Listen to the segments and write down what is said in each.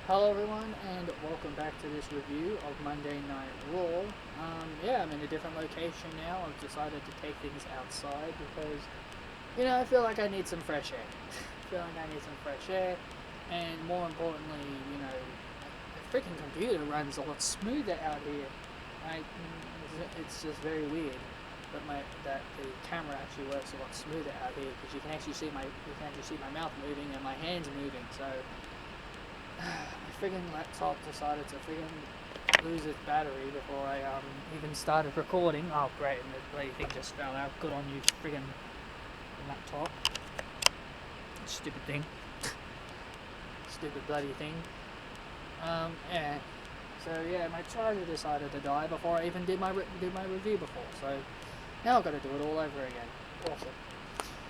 Hello everyone and welcome back to this review of Monday Night Raw. I'm in a different location now. I've decided to take things outside because, I feel like I need some fresh air. And more importantly, the freaking computer runs a lot smoother out here. It's just very weird, but that the camera actually works a lot smoother out here because you can actually see my mouth moving and my hands moving. So my friggin' laptop decided to friggin' lose its battery before I even started recording. Oh great, and the bloody thing just fell out. Good on you, friggin' laptop. Stupid thing. Stupid bloody thing. Yeah. So yeah, my charger decided to die before I even did my review before. So now I've got to do it all over again. Awesome.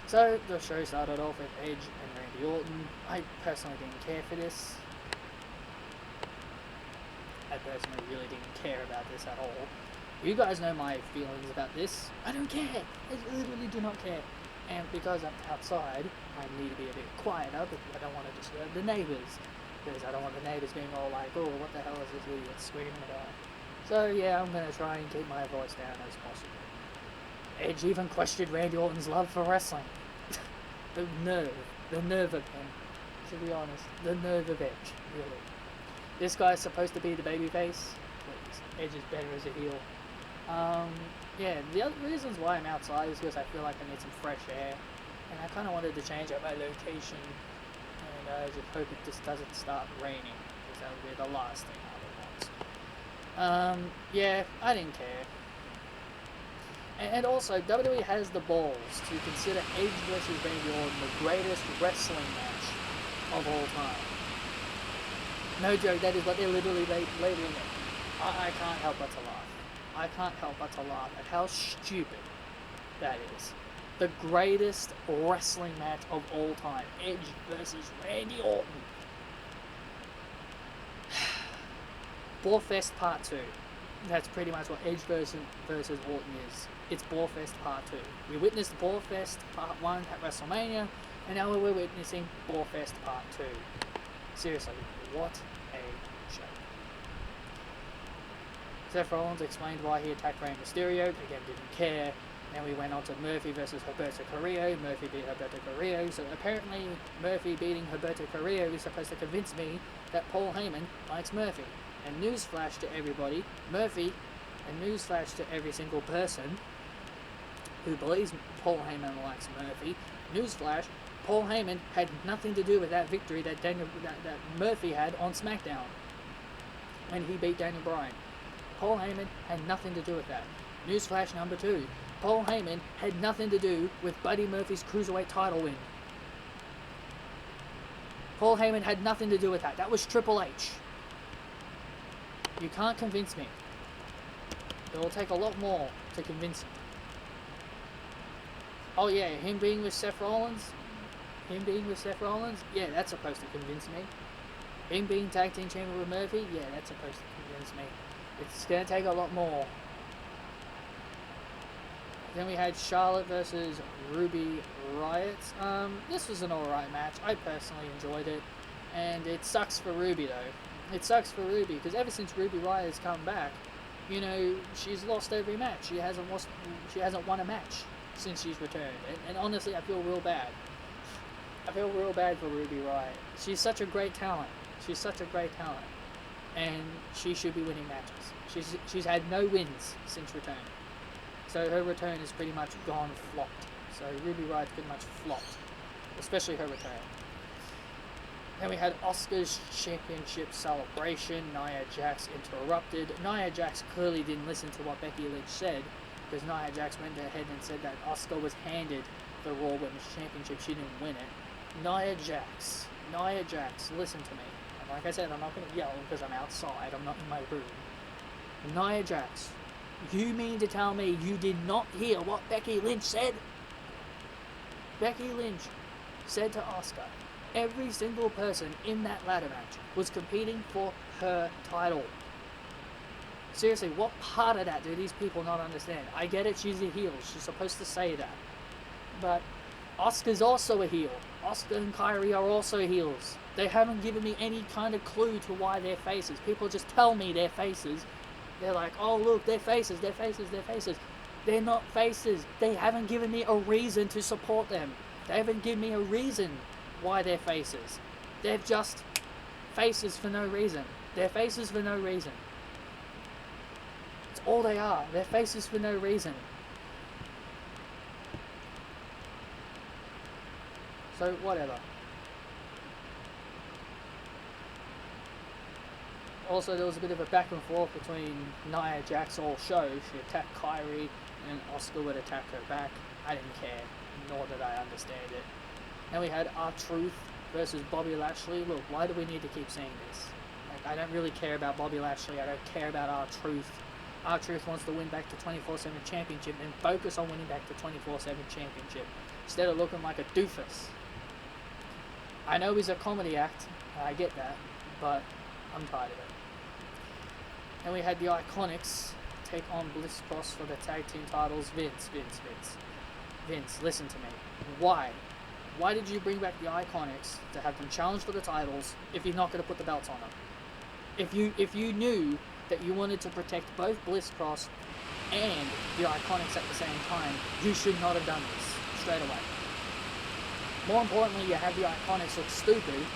So the show started off with Edge and Randy Orton. I personally didn't care for this. I personally really didn't care about this at all. You guys know my feelings about this. I don't care. I literally do not care. And because I'm outside, I need to be a bit quieter because I don't want to disturb the neighbours. Because I don't want the neighbours being all like, oh, what the hell is this idiot screaming about? So yeah, I'm going to try and keep my voice down as possible. Edge even questioned Randy Orton's love for wrestling. The nerve of him, to be honest. The nerve of Edge, really. This guy's supposed to be the babyface. Please, Edge is better as a heel. The other reasons why I'm outside is because I feel like I need some fresh air, and I kind of wanted to change up my location, and I just hope it just doesn't start raining, because that would be the last thing I would want. I didn't care. And also, WWE has the balls to consider Edge versus Randy Orton the greatest wrestling match of all time. No joke, that is what they're literally labeling it. I can't help but to laugh. I can't help but to laugh at how stupid that is. The greatest wrestling match of all time. Edge versus Randy Orton. Borefest Part 2. That's pretty much what Edge versus Orton is. It's Borefest Part 2. We witnessed Borefest Part 1 at WrestleMania, and now we're witnessing Borefest Part 2. Seriously, what a show. Seth Rollins explained why he attacked Rey Mysterio, again didn't care. Then we went on to Murphy versus Humberto Carrillo. Murphy beat Humberto Carrillo, so apparently Murphy beating Humberto Carrillo is supposed to convince me that Paul Heyman likes Murphy. And newsflash to everybody, and newsflash to every single person who believes Paul Heyman likes Murphy, newsflash, Paul Heyman had nothing to do with that victory that Murphy had on SmackDown when he beat Daniel Bryan. Paul Heyman had nothing to do with that. Newsflash number 2, Paul Heyman had nothing to do with Buddy Murphy's Cruiserweight title win. Paul Heyman had nothing to do with that. That was Triple H. You can't convince me. It will take a lot more to convince me. Oh yeah, him being with Seth Rollins? Yeah, that's supposed to convince me. Him being tag team champion with Murphy? Yeah, that's supposed to convince me. It's going to take a lot more. Then we had Charlotte versus Ruby Riott. This was an alright match. I personally enjoyed it. And it sucks for Ruby though. It sucks for Ruby because ever since Ruby Riott has come back, she's lost every match. She hasn't won a match since she's returned. And honestly, I feel real bad. I feel real bad for Ruby Riott. She's such a great talent. And she should be winning matches. She's had no wins since return. So her return is pretty much gone flopped. So Ruby Riott's pretty much flopped. Especially her return. Then we had Asuka's championship celebration. Nia Jax interrupted. Nia Jax clearly didn't listen to what Becky Lynch said, because Nia Jax went ahead and said that Asuka was handed the Raw Women's Championship. She didn't win it. Nia Jax, listen to me. And like I said, I'm not going to yell because I'm outside. I'm not in my room. Nia Jax, you mean to tell me you did not hear what Becky Lynch said? Becky Lynch said to Asuka, every single person in that ladder match was competing for her title. Seriously, what part of that do these people not understand? I get it, she's a heel. She's supposed to say that. But Asuka's also a heel. Asuka and Kairi are also heels. They haven't given me any kind of clue to why they're faces. People just tell me they're faces. They're like, oh look, they're faces, they're faces, they're faces. They're not faces. They haven't given me a reason to support them. They haven't given me a reason why they're faces. They're just faces for no reason. They're faces for no reason. It's all they are. They're faces for no reason. So, whatever. Also, there was a bit of a back and forth between Nia Jax all show. She attacked Kairi and Asuka would attack her back. I didn't care, nor did I understand it. Then we had R-Truth versus Bobby Lashley. Look, why do we need to keep saying this? Like, I don't really care about Bobby Lashley. I don't care about R-Truth. R-Truth wants to win back the 24/7 championship and focus on winning back the 24/7 championship instead of looking like a doofus. I know he's a comedy act, I get that, but I'm tired of it. And we had the IIconics take on Bliss Cross for the tag team titles. Vince, listen to me. Why? Why did you bring back the IIconics to have them challenge for the titles if you're not going to put the belts on them? If you knew that you wanted to protect both Bliss Cross and the IIconics at the same time, you should not have done this straight away. More importantly, you have the IIconics look stupid,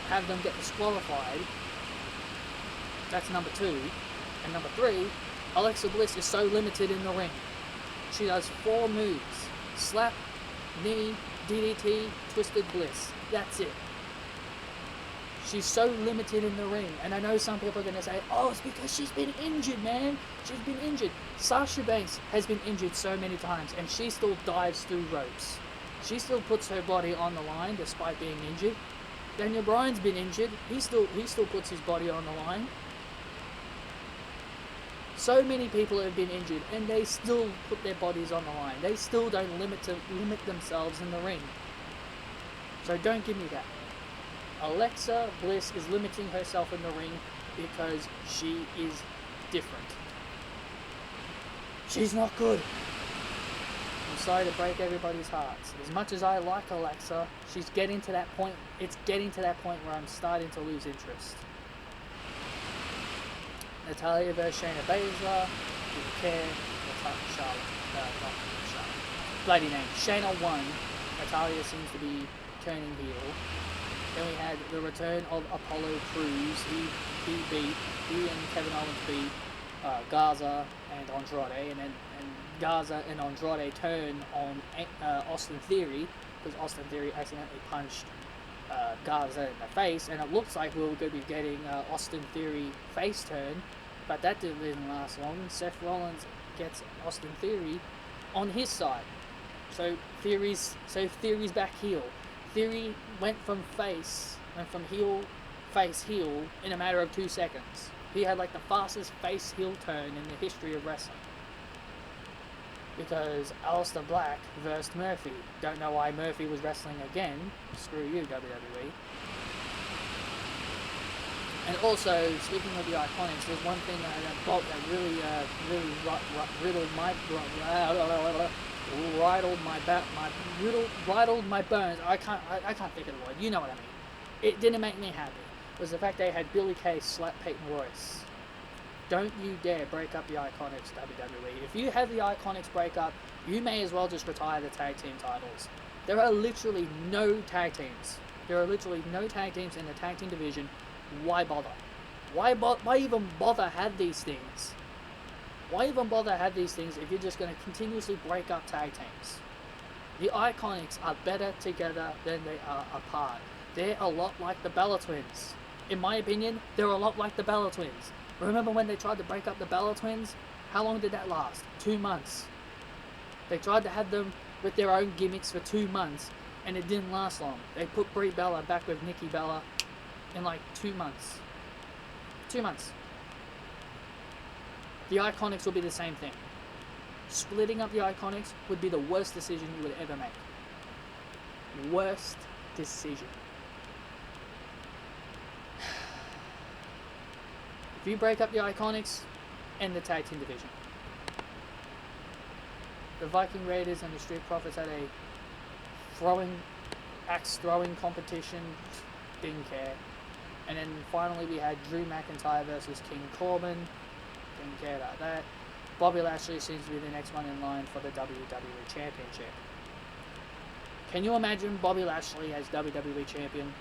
have them get disqualified. That's number 2. And number 3, Alexa Bliss is so limited in the ring. She does 4 moves. Slap, knee, DDT, Twisted Bliss. That's it. She's so limited in the ring. And I know some people are going to say, oh, it's because she's been injured, man. She's been injured. Sasha Banks has been injured so many times, and she still dives through ropes. She still puts her body on the line despite being injured. Daniel Bryan's been injured. He still puts his body on the line. So many people have been injured, and they still put their bodies on the line. They still don't limit themselves in the ring. So don't give me that. Alexa Bliss is limiting herself in the ring because she is different. She's not good. I'm sorry to break everybody's hearts. As much as I like Alexa, she's getting to that point. It's getting to that point where I'm starting to lose interest. Natalya versus Shayna Baszler. Didn't care. Charlotte. Not Charlotte. Bloody name. Shayna won. Natalya seems to be turning heel. Then we had the return of Apollo Crews. He and Kevin Owens beat Garza and Andrade, and Garza and Andrade turn on Austin Theory because Austin Theory accidentally punched Garza in the face, and it looks like we were going to be getting Austin Theory face turn, but that didn't last long. Seth Rollins gets Austin Theory on his side, so Theory's back heel. Theory went from heel, face heel in a matter of 2 seconds. He had like the fastest face heel turn in the history of wrestling. Because Aleister Black versus Murphy. Don't know why Murphy was wrestling again. Screw you, WWE. And also, speaking of the IIconics, there's one thing that really rattled my bones. I can't think of the word. You know what I mean. It didn't make me happy. It was the fact they had Billie Kay slap Peyton Royce. Don't you dare break up the IIconics, WWE. If you have the IIconics break up, you may as well just retire the tag team titles. There are literally no tag teams. There are literally no tag teams in the tag team division. Why bother? Why even bother have these things? Why even bother have these things if you're just going to continuously break up tag teams? The IIconics are better together than they are apart. They're a lot like the Bella Twins. In my opinion, they're a lot like the Bella Twins. Remember when they tried to break up the Bella Twins? How long did that last? 2 months. They tried to have them with their own gimmicks for 2 months, and it didn't last long. They put Brie Bella back with Nikki Bella in like 2 months. 2 months. The IIconics will be the same thing. Splitting up the IIconics would be the worst decision you would ever make. Worst decision. If you break up the IIconics, end the tag team division. The Viking Raiders and the Street Profits had a throwing axe throwing competition, didn't care. And then finally we had Drew McIntyre versus King Corbin, didn't care about that. Bobby Lashley seems to be the next one in line for the WWE Championship. Can you imagine Bobby Lashley as WWE Champion?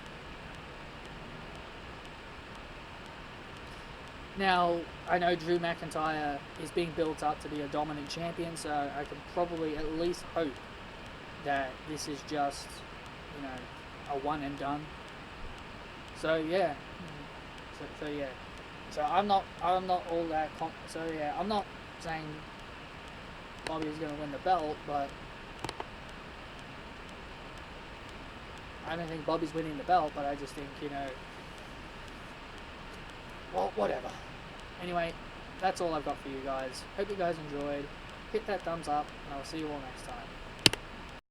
Now, I know Drew McIntyre is being built up to be a dominant champion, so I can probably at least hope that this is just, you know, a one and done. So yeah, so yeah, so I'm not all that. So yeah, I'm not saying Bobby is going to win the belt, but I don't think Bobby's winning the belt. But I just think, you know, well, whatever. Anyway, that's all I've got for you guys. Hope you guys enjoyed. Hit that thumbs up, and I'll see you all next time.